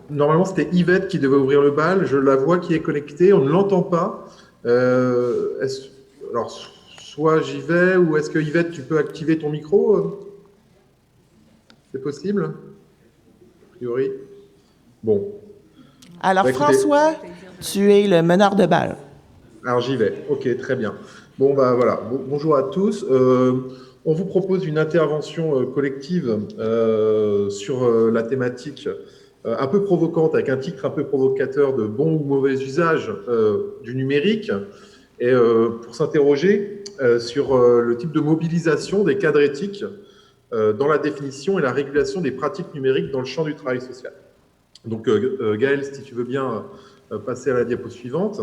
Normalement, c'était Yvette qui devait ouvrir le bal. Je la vois qui est connectée. On ne l'entend pas. Alors, soit j'y vais, ou est-ce que Yvette, tu peux activer ton micro? C'est possible? A priori. Bon. Alors, Bah, écoutez, François, tu es le meneur de bal. alors j'y vais. Ok, très bien. Bon, bah voilà. Bonjour à tous. On vous propose une intervention collective sur la thématique un peu provocante, avec un titre un peu provocateur de bon ou mauvais usage du numérique, et pour s'interroger sur le type de mobilisation des cadres éthiques dans la définition et la régulation des pratiques numériques dans le champ du travail social. Donc, Gaël, si tu veux bien passer à la diapo suivante.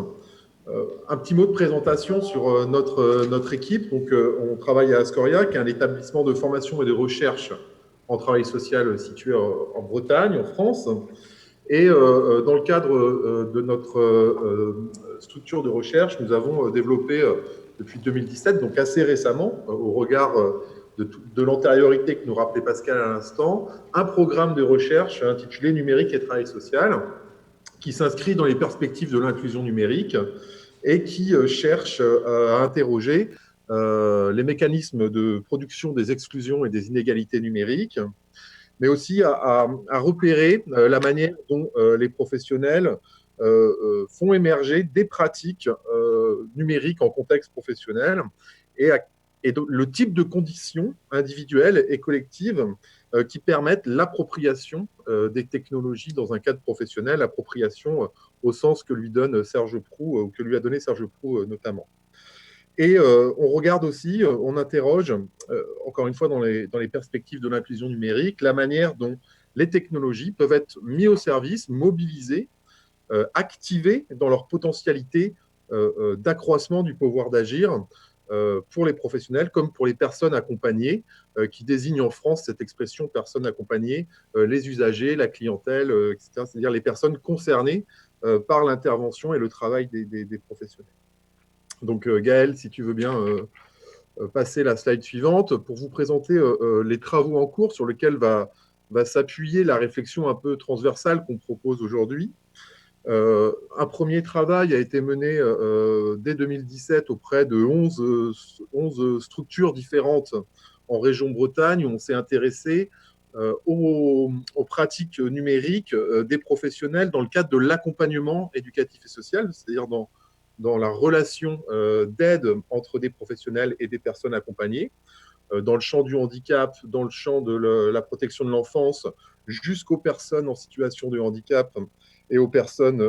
Un petit mot de présentation sur notre équipe. Donc, on travaille à Ascoria, qui est un établissement de formation et de recherche en travail social situé en Bretagne, en France. Et dans le cadre de notre structure de recherche, nous avons développé depuis 2017, donc assez récemment, au regard de l'antériorité que nous rappelait Pascal à l'instant, un programme de recherche intitulé Numérique et travail social, qui s'inscrit dans les perspectives de l'inclusion numérique et qui cherche à interroger les mécanismes de production des exclusions et des inégalités numériques, mais aussi à repérer la manière dont les professionnels font émerger des pratiques numériques en contexte professionnel et, le type de conditions individuelles et collectives qui permettent l'appropriation des technologies dans un cadre professionnel, appropriation au sens que lui donne Serge Proux, ou que lui a donné Serge Proux notamment. Et on regarde aussi, on interroge, encore une fois dans les perspectives de l'inclusion numérique, la manière dont les technologies peuvent être mises au service, mobilisées, activées dans leur potentialité d'accroissement du pouvoir d'agir pour les professionnels comme pour les personnes accompagnées, qui désignent en France cette expression personnes accompagnées, les usagers, la clientèle, etc., c'est-à-dire les personnes concernées par l'intervention et le travail des professionnels. Donc Gaël, si tu veux bien passer la slide suivante pour vous présenter les travaux en cours sur lesquels va s'appuyer la réflexion un peu transversale qu'on propose aujourd'hui. Un premier travail a été mené dès 2017 auprès de 11 structures différentes en région Bretagne, où on s'est intéressé aux pratiques numériques des professionnels dans le cadre de l'accompagnement éducatif et social, c'est-à-dire dans la relation d'aide entre des professionnels et des personnes accompagnées, dans le champ du handicap, dans le champ de la protection de l'enfance, jusqu'aux personnes en situation de handicap et aux personnes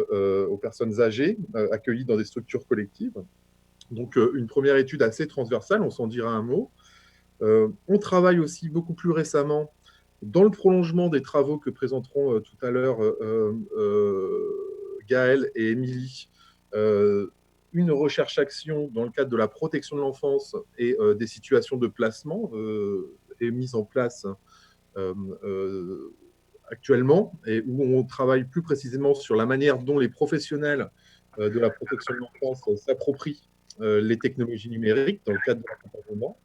âgées accueillies dans des structures collectives. Donc, une première étude assez transversale, on s'en dira un mot. On travaille aussi beaucoup plus récemment, dans le prolongement des travaux que présenteront tout à l'heure Gaël et Émilie, une recherche-action dans le cadre de la protection de l'enfance et des situations de placement est mise en place euh, euh, actuellement, et où on travaille plus précisément sur la manière dont les professionnels de la protection de l'enfance s'approprient les technologies numériques dans le cadre de l'accompagnement.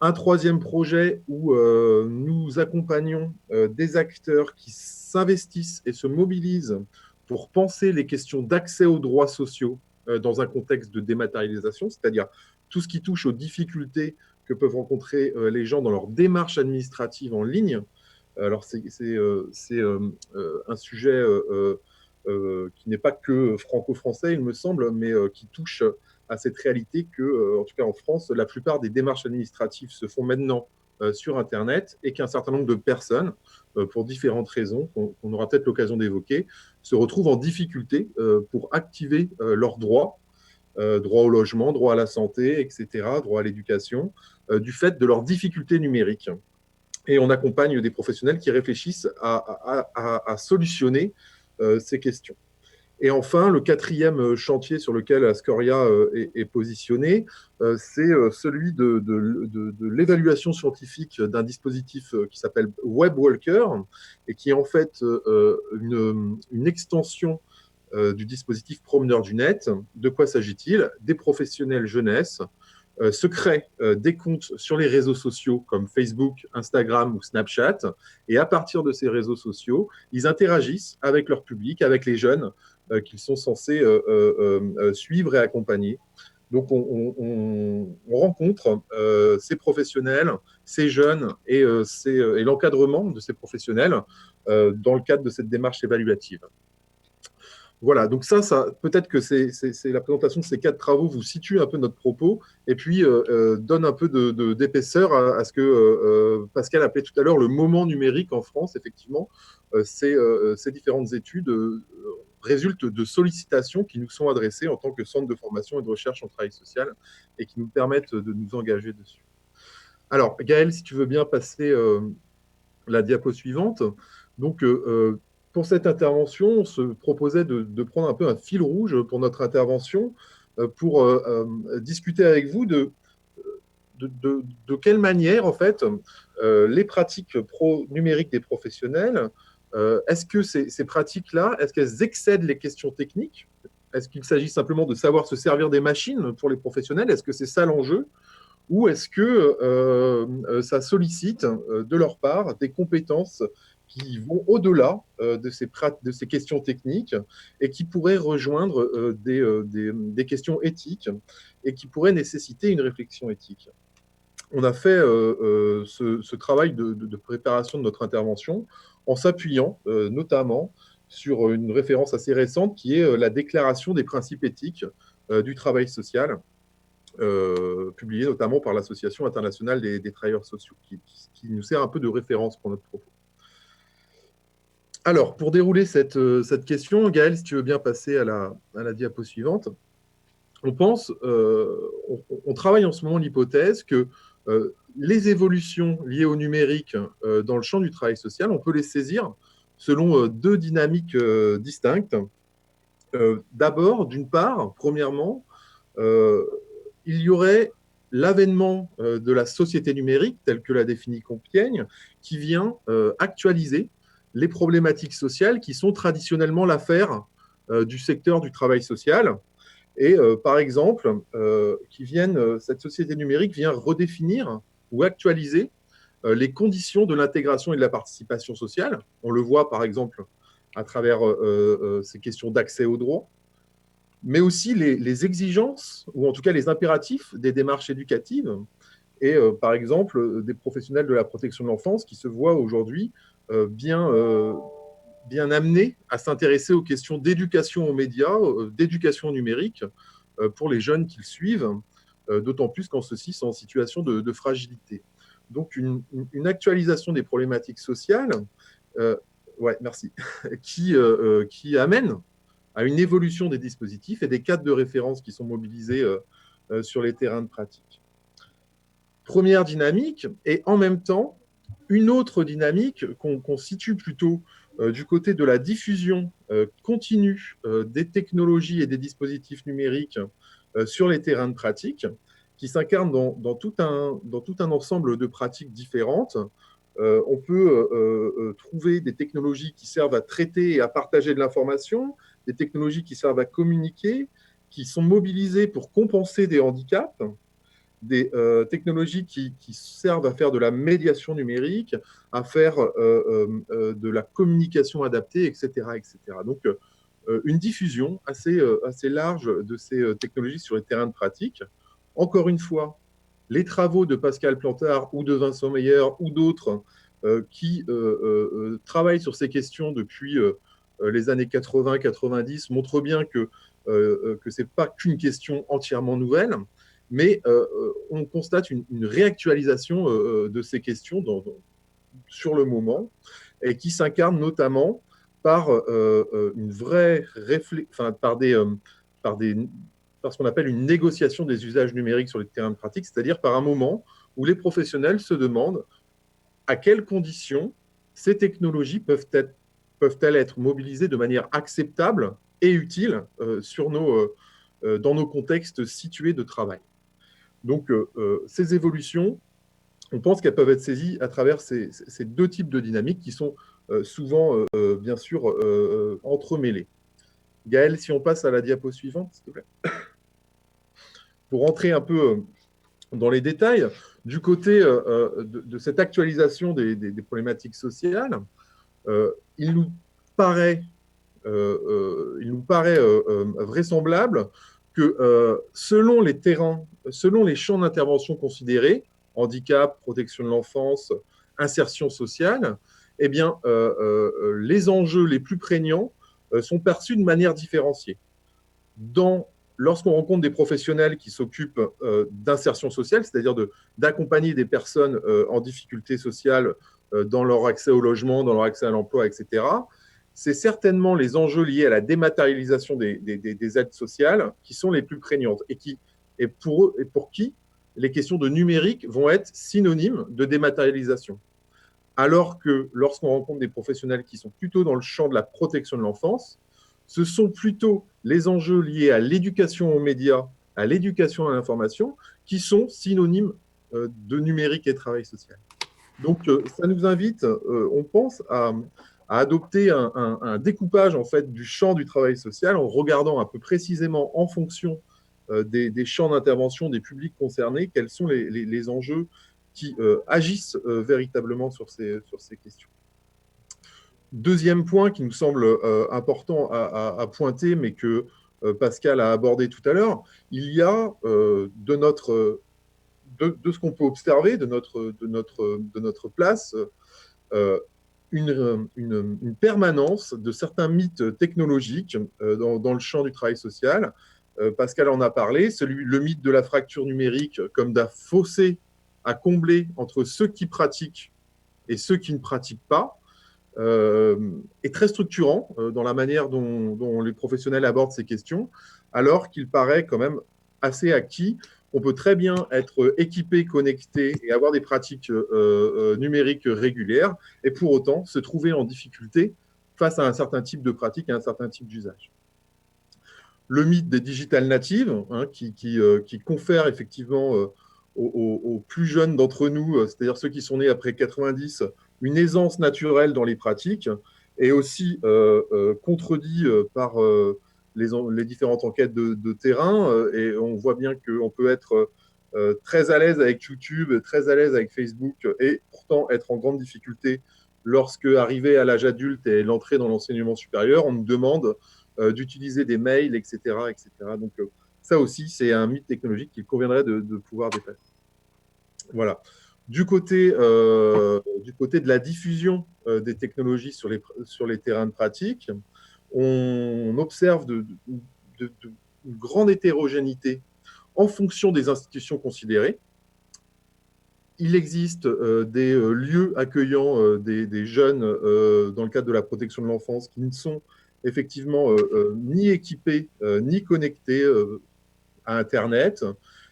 Un troisième projet où nous accompagnons des acteurs qui s'investissent et se mobilisent pour penser les questions d'accès aux droits sociaux dans un contexte de dématérialisation, c'est-à-dire tout ce qui touche aux difficultés que peuvent rencontrer les gens dans leur démarche administrative en ligne. Alors, c'est un sujet qui n'est pas que franco-français, il me semble, mais qui touche à cette réalité que, en tout cas en France, la plupart des démarches administratives se font maintenant sur Internet et qu'un certain nombre de personnes, pour différentes raisons qu'on aura peut-être l'occasion d'évoquer, se retrouvent en difficulté pour activer leurs droits, droit au logement, droit à la santé, etc., droit à l'éducation, du fait de leurs difficultés numériques. Et on accompagne des professionnels qui réfléchissent à solutionner ces questions. Et enfin, le quatrième chantier sur lequel Ascoria est positionné, c'est celui de l'évaluation scientifique d'un dispositif qui s'appelle WebWalker et qui est en fait une extension du dispositif Promeneur du Net. De quoi s'agit-il? Des professionnels jeunesse se créent des comptes sur les réseaux sociaux comme Facebook, Instagram ou Snapchat. Et à partir de ces réseaux sociaux, ils interagissent avec leur public, avec les jeunes qu'ils sont censés suivre et accompagner. Donc, on rencontre ces professionnels, ces jeunes et l'encadrement de ces professionnels dans le cadre de cette démarche évaluative. Voilà, donc ça peut-être que la présentation de ces 4 travaux vous situe un peu notre propos et puis donne un peu d'épaisseur à ce que Pascal appelait tout à l'heure le moment numérique en France. Effectivement, ces différentes études résultent de sollicitations qui nous sont adressées en tant que centre de formation et de recherche en travail social et qui nous permettent de nous engager dessus. Alors, Gaël, si tu veux bien passer la diapo suivante. Donc, pour cette intervention, on se proposait de prendre un peu un fil rouge pour notre intervention pour discuter avec vous de quelle manière, en fait, les pratiques numériques des professionnels, est-ce que ces pratiques-là, est-ce qu'elles excèdent les questions techniques? Est-ce qu'il s'agit simplement de savoir se servir des machines pour les professionnels? Est-ce que c'est ça l'enjeu? Ou est-ce que ça sollicite de leur part des compétences qui vont au-delà de ces questions techniques et qui pourraient rejoindre des questions éthiques et qui pourraient nécessiter une réflexion éthique? On a fait ce travail de préparation de notre intervention en s'appuyant notamment sur une référence assez récente qui est la Déclaration des principes éthiques du travail social, publiée notamment par l'Association internationale des travailleurs sociaux, qui nous sert un peu de référence pour notre propos. Alors, pour dérouler cette question, Gaël, si tu veux bien passer à la diapo suivante, on travaille en ce moment l'hypothèse que les évolutions liées au numérique dans le champ du travail social, on peut les saisir selon 2 dynamiques distinctes. D'abord, d'une part, premièrement, il y aurait l'avènement de la société numérique, telle que l'a définie Compiègne, qui vient actualiser les problématiques sociales qui sont traditionnellement l'affaire du secteur du travail social. Et par exemple, cette société numérique vient redéfinir ou actualiser les conditions de l'intégration et de la participation sociale. On le voit par exemple à travers ces questions d'accès aux droits, mais aussi les exigences, ou en tout cas les impératifs des démarches éducatives, et par exemple des professionnels de la protection de l'enfance qui se voient aujourd'hui bien amenés à s'intéresser aux questions d'éducation aux médias, d'éducation numérique pour les jeunes qu'ils suivent, d'autant plus quand ceux-ci sont en situation de fragilité. Donc une actualisation des problématiques sociales, ouais, merci, qui amène à une évolution des dispositifs et des cadres de référence qui sont mobilisés sur les terrains de pratique. Première dynamique, et en même temps, une autre dynamique qu'on situe plutôt du côté de la diffusion continue des technologies et des dispositifs numériques sur les terrains de pratique, qui s'incarnent dans tout un ensemble de pratiques différentes. On peut trouver des technologies qui servent à traiter et à partager de l'information, des technologies qui servent à communiquer, qui sont mobilisées pour compenser des handicaps, des technologies qui servent à faire de la médiation numérique, à faire de la communication adaptée, etc. etc. Donc, une diffusion assez large de ces technologies sur les terrains de pratique. Encore une fois, les travaux de Pascal Plantard ou de Vincent Meyer ou d'autres qui travaillent sur ces questions depuis les années 80-90 montrent bien que ce n'est pas qu'une question entièrement nouvelle, mais on constate une réactualisation de ces questions sur le moment, et qui s'incarne notamment par une vraie réflexion, par ce qu'on appelle une négociation des usages numériques sur les terrains de pratique, c'est-à-dire par un moment où les professionnels se demandent à quelles conditions ces technologies peuvent-elles être mobilisées de manière acceptable et utile dans nos contextes situés de travail. Donc, ces évolutions, on pense qu'elles peuvent être saisies à travers ces 2 types de dynamiques qui sont souvent, bien sûr, entremêlées. Gaël, si on passe à la diapo suivante, s'il te plaît. Pour rentrer un peu dans les détails. Du côté de cette actualisation des problématiques sociales, il nous paraît vraisemblable que selon les terrains, selon les champs d'intervention considérés, handicap, protection de l'enfance, insertion sociale, eh bien, les enjeux les plus prégnants sont perçus de manière différenciée. Lorsqu'on rencontre des professionnels qui s'occupent d'insertion sociale, c'est-à-dire d'accompagner des personnes en difficulté sociale dans leur accès au logement, dans leur accès à l'emploi, etc., c'est certainement les enjeux liés à la dématérialisation des aides sociales qui sont les plus prégnantes et pour qui les questions de numérique vont être synonymes de dématérialisation. Alors que lorsqu'on rencontre des professionnels qui sont plutôt dans le champ de la protection de l'enfance, ce sont plutôt les enjeux liés à l'éducation aux médias, à l'éducation à l'information, qui sont synonymes de numérique et travail social. Donc, ça nous invite, on pense, à adopter un découpage en fait, du champ du travail social en regardant un peu précisément en fonction des champs d'intervention des publics concernés, quels sont les enjeux qui agissent véritablement sur ces questions. Deuxième point qui nous semble important à pointer, mais que Pascal a abordé tout à l'heure, il y a de ce qu'on peut observer de notre place, une permanence de certains mythes technologiques dans le champ du travail social. Pascal en a parlé, le mythe de la fracture numérique comme d'un fossé à combler entre ceux qui pratiquent et ceux qui ne pratiquent pas, est très structurant dans la manière dont les professionnels abordent ces questions, alors qu'il paraît quand même assez acquis. On peut très bien être équipé, connecté et avoir des pratiques numériques régulières et pour autant se trouver en difficulté face à un certain type de pratique et à un certain type d'usage. Le mythe des digital natives, hein, qui confère effectivement aux plus jeunes d'entre nous, c'est-à-dire ceux qui sont nés après 90, une aisance naturelle dans les pratiques, et aussi contredit par les différentes enquêtes de terrain. Et on voit bien qu'on peut être très à l'aise avec YouTube, très à l'aise avec Facebook, et pourtant être en grande difficulté lorsque, arrivé à l'âge adulte et l'entrée dans l'enseignement supérieur, on nous demande d'utiliser des mails, etc. etc. Donc, ça aussi, c'est un mythe technologique qu'il conviendrait de pouvoir dépasser. Voilà. Du côté de la diffusion des technologies sur les terrains de pratique, on observe une grande hétérogénéité en fonction des institutions considérées. Il existe des lieux accueillant des jeunes dans le cadre de la protection de l'enfance qui ne sont effectivement ni équipés ni connectés à Internet.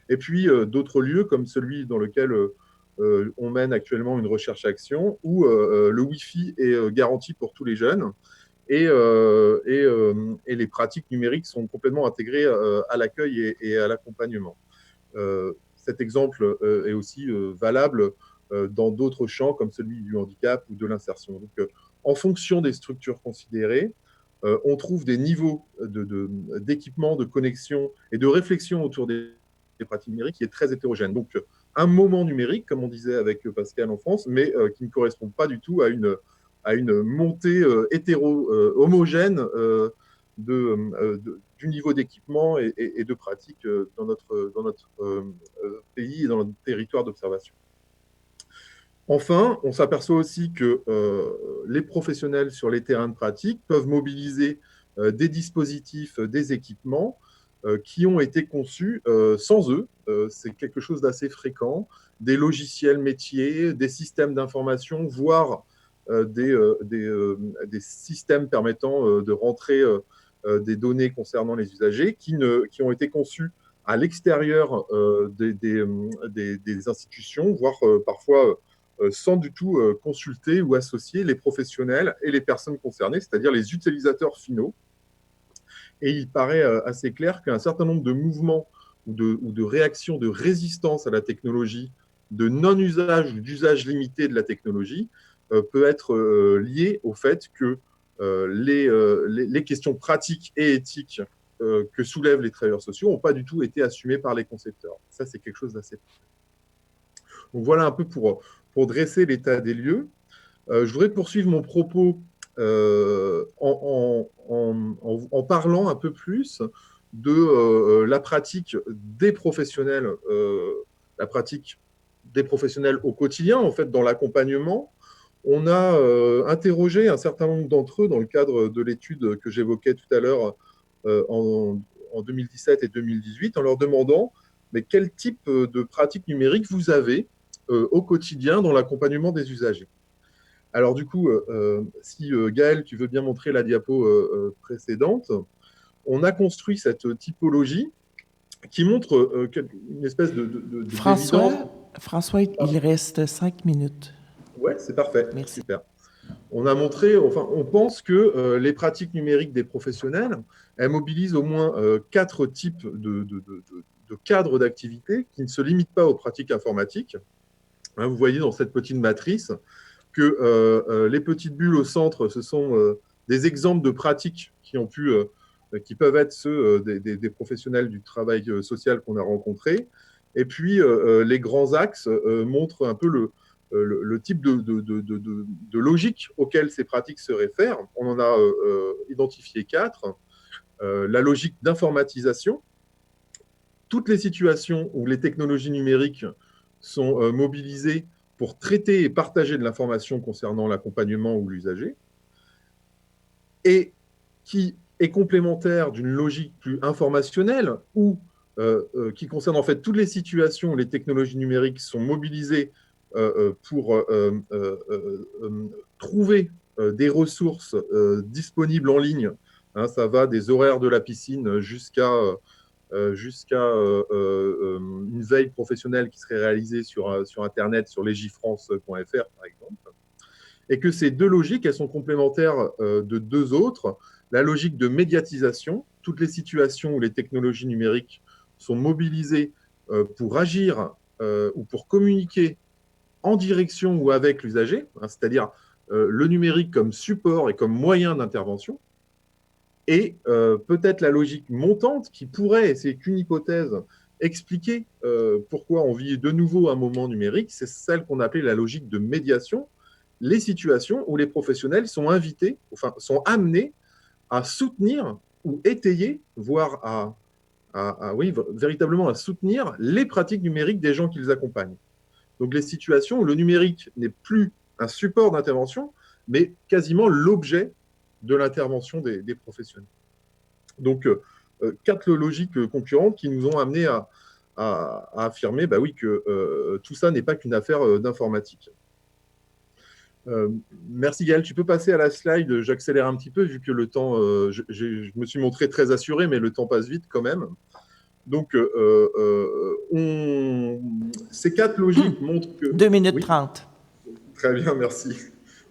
Et puis d'autres lieux comme celui dans lequel on mène actuellement une recherche-action où le Wi-Fi est garanti pour tous les jeunes et les pratiques numériques sont complètement intégrées à l'accueil et à l'accompagnement. Cet exemple est aussi valable dans d'autres champs comme celui du handicap ou de l'insertion. Donc, en fonction des structures considérées, on trouve des niveaux d'équipement, de connexion et de réflexion autour des pratiques numériques qui est très hétérogène. Donc, un moment numérique, comme on disait avec Pascal en France, mais qui ne correspond pas du tout à une montée homogène du niveau d'équipement et de pratique dans notre pays et dans notre territoire d'observation. Enfin, on s'aperçoit aussi que les professionnels sur les terrains de pratique peuvent mobiliser des dispositifs, des équipements qui ont été conçus sans eux. C'est quelque chose d'assez fréquent. Des logiciels métiers, des systèmes d'information, voire des systèmes permettant de rentrer des données concernant les usagers qui ont été conçus à l'extérieur des institutions, voire parfois sans du tout consulter ou associer les professionnels et les personnes concernées, c'est-à-dire les utilisateurs finaux. Et il paraît assez clair qu'un certain nombre de mouvements ou de réactions de résistance à la technologie, de non-usage ou d'usage limité de la technologie, peut être lié au fait que les questions pratiques et éthiques que soulèvent les travailleurs sociaux n'ont pas du tout été assumés par les concepteurs. Ça, c'est quelque chose d'assez... Donc voilà un peu pour dresser l'état des lieux. Je voudrais poursuivre mon propos en parlant un peu plus de la pratique des professionnels, la pratique des professionnels au quotidien, en fait, dans l'accompagnement. On a interrogé un certain nombre d'entre eux dans le cadre de l'étude que j'évoquais tout à l'heure en 2017 et 2018, en leur demandant mais quel type de pratique numérique vous avez au quotidien dans l'accompagnement des usagers. Alors du coup, si Gaël, tu veux bien montrer la diapo précédente, on a construit cette typologie qui montre une espèce d'évidence. François, il reste 5 minutes. Ouais, c'est parfait, Merci. super. On a montré, enfin, on pense que les pratiques numériques des professionnels, elles mobilisent au moins 4 types de cadres d'activité qui ne se limitent pas aux pratiques informatiques. Hein, vous voyez dans cette petite matrice que les petites bulles au centre, ce sont des exemples de pratiques qui peuvent être ceux des professionnels du travail social qu'on a rencontrés. Et puis, les grands axes montrent un peu le type de logique auquel ces pratiques se réfèrent. On en a identifié 4. La logique d'informatisation. Toutes les situations où les technologies numériques sont mobilisées pour traiter et partager de l'information concernant l'accompagnement ou l'usager, et qui est complémentaire d'une logique plus informationnelle ou qui concerne en fait toutes les situations où les technologies numériques sont mobilisées pour trouver des ressources disponibles en ligne. Hein, ça va des horaires de la piscine jusqu'à une veille professionnelle qui serait réalisée sur Internet, sur legifrance.fr, par exemple. Et que ces deux logiques, elles sont complémentaires de deux autres. La logique de médiatisation, toutes les situations où les technologies numériques sont mobilisées pour agir ou pour communiquer en direction ou avec l'usager, hein, c'est-à-dire le numérique comme support et comme moyen d'intervention. Et peut-être la logique montante qui pourrait, c'est qu'une hypothèse, expliquer pourquoi on vit de nouveau un moment numérique, c'est celle qu'on appelait la logique de médiation, les situations où les professionnels sont invités, enfin sont amenés à soutenir ou étayer, voire oui, véritablement à soutenir les pratiques numériques des gens qu'ils accompagnent. Donc les situations où le numérique n'est plus un support d'intervention, mais quasiment l'objet de l'intervention des professionnels. Donc, 4 logiques concurrentes qui nous ont amenés à affirmer bah oui, que tout ça n'est pas qu'une affaire d'informatique. Merci Gaël, tu peux passer à la slide, j'accélère un petit peu vu que le temps, je me suis montré très assuré, mais le temps passe vite quand même. Donc, ces 4 logiques montrent que... 2 minutes oui, 30. Très bien, merci.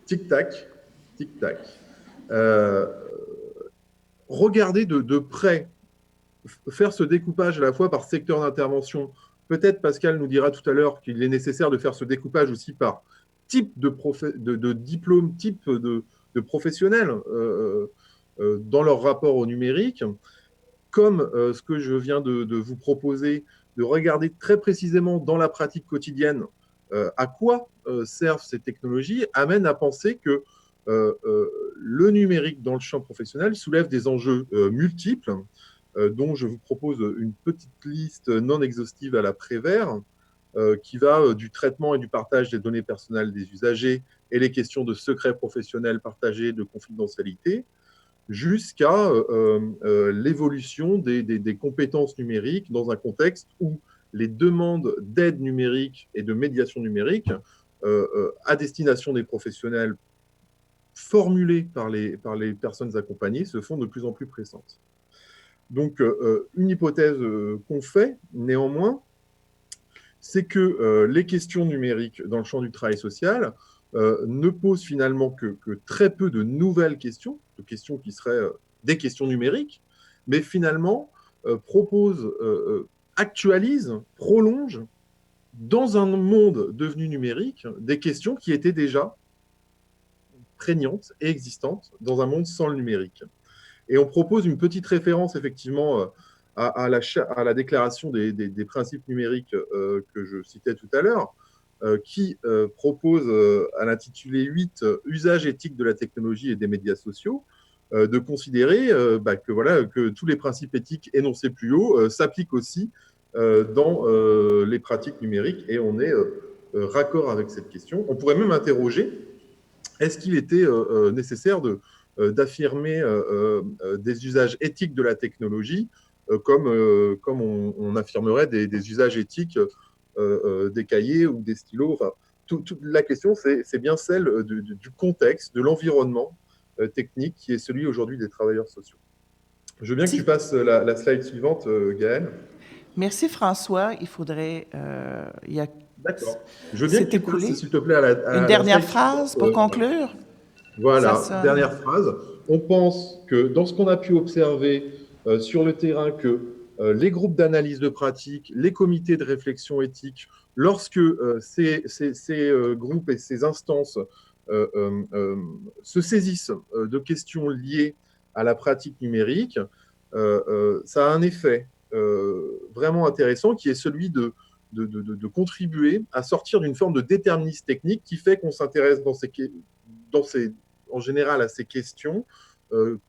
Tic-tac, tic-tac. Regardez de près, faire ce découpage à la fois par secteur d'intervention. Peut-être Pascal nous dira tout à l'heure qu'il est nécessaire de faire ce découpage aussi par type de diplôme, type de professionnel dans leur rapport au numérique, comme ce que je viens de vous proposer, de regarder très précisément dans la pratique quotidienne à quoi servent ces technologies, amène à penser que le numérique dans le champ professionnel soulève des enjeux multiples, dont je vous propose une petite liste non exhaustive à la Prévert, qui va du traitement et du partage des données personnelles des usagers et les questions de secret professionnel partagé, de confidentialité, jusqu'à l'évolution des compétences numériques dans un contexte où les demandes d'aide numérique et de médiation numérique à destination des professionnels formulées par les personnes accompagnées se font de plus en plus pressantes. Donc, une hypothèse qu'on fait, néanmoins, c'est que les questions numériques dans le champ du travail social ne posent finalement que très peu de nouvelles questions, de questions qui seraient des questions numériques, mais finalement proposent, actualisent, prolongent, dans un monde devenu numérique, des questions qui étaient déjà prégnantes et existantes dans un monde sans le numérique. Et on propose une petite référence, effectivement, à la déclaration des principes numériques que je citais tout à l'heure, qui propose à l'intitulé 8 Usage éthique de la technologie et des médias sociaux, de considérer que, voilà, que tous les principes éthiques énoncés plus haut s'appliquent aussi dans les pratiques numériques, et on est raccord avec cette question. On pourrait même interroger, est-ce qu'il était nécessaire d'affirmer des usages éthiques de la technologie comme on affirmerait des usages éthiques des cahiers ou des stylos. Enfin, la question, c'est bien celle du contexte, de l'environnement technique qui est celui aujourd'hui des travailleurs sociaux. Je veux bien que tu Si. passes la slide suivante, Gaëlle. Merci, François. Il faudrait... D'accord. Je veux bien que c'est tu passes, écoulé. s'il te plaît, à Une la dernière slide suivante. phrase pour conclure? Ça Voilà, sonne. dernière phrase. On pense que dans ce qu'on a pu observer sur le terrain, que les groupes d'analyse de pratique, les comités de réflexion éthique, lorsque ces groupes et ces instances se saisissent de questions liées à la pratique numérique, ça a un effet vraiment intéressant qui est celui de contribuer à sortir d'une forme de déterminisme technique qui fait qu'on s'intéresse en général à ces questions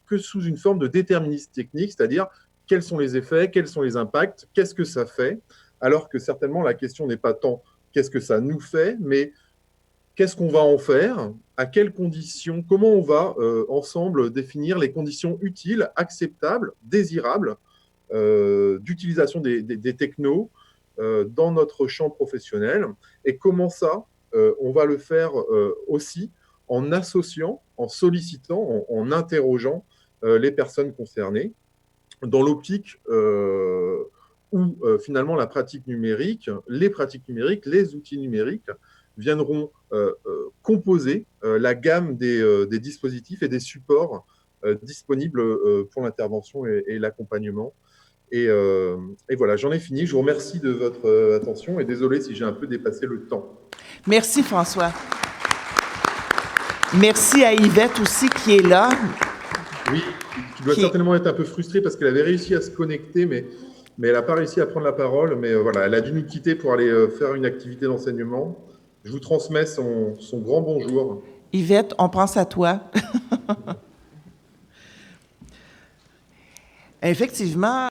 que sous une forme de déterminisme technique, c'est-à-dire quels sont les effets, quels sont les impacts, qu'est-ce que ça fait, alors que certainement la question n'est pas tant qu'est-ce que ça nous fait, mais qu'est-ce qu'on va en faire, à quelles conditions, comment on va ensemble définir les conditions utiles, acceptables, désirables d'utilisation des technos dans notre champ professionnel, et comment ça, on va le faire aussi en associant, en sollicitant, en interrogeant les personnes concernées, dans l'optique où finalement la pratique numérique, les pratiques numériques, les outils numériques viendront composer la gamme des dispositifs et des supports disponibles pour l'intervention et l'accompagnement. Et voilà, j'en ai fini. Je vous remercie de votre attention et désolé si j'ai un peu dépassé le temps. Merci, François. Merci à Yvette aussi qui est là. Oui, tu dois certainement être un peu frustrée parce qu'elle avait réussi à se connecter, mais elle n'a pas réussi à prendre la parole. Mais voilà, elle a dû nous quitter pour aller faire une activité d'enseignement. Je vous transmets son grand bonjour. Yvette, on pense à toi. Effectivement,